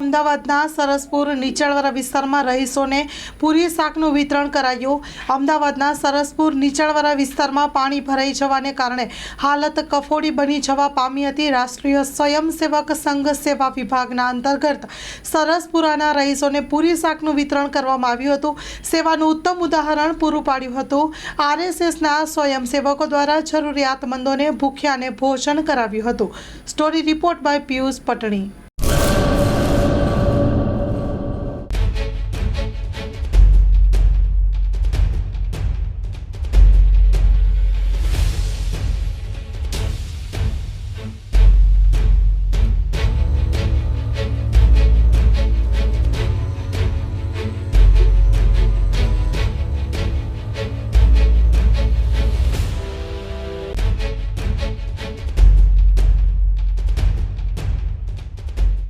અમદાવાદના સરસપુર નીચાણવાળા વિસ્તારમાં રહીશોને પૂરી શાકનું વિતરણ કરાયું। અમદાવાદના સરસપુર નીચાણવાળા વિસ્તારમાં પાણી ભરાઈ જવાને કારણે હાલત કફોડી બની જવા પામી હતી। રાષ્ટ્રીય સ્વયંસેવક સંઘ સેવા વિભાગના અંતર્ગત સરસપુરાના રહીશોને પૂરી શાકનું વિતરણ કરવામાં આવ્યું હતું। સેવાનું ઉત્તમ ઉદાહરણ પૂરું પાડ્યું હતું। આરએસએસના સ્વયંસેવકો દ્વારા જરૂરિયાતમંદોને ભૂખ્યાને ભોજન કરાવ્યું હતું। Story report by Piyush Patni.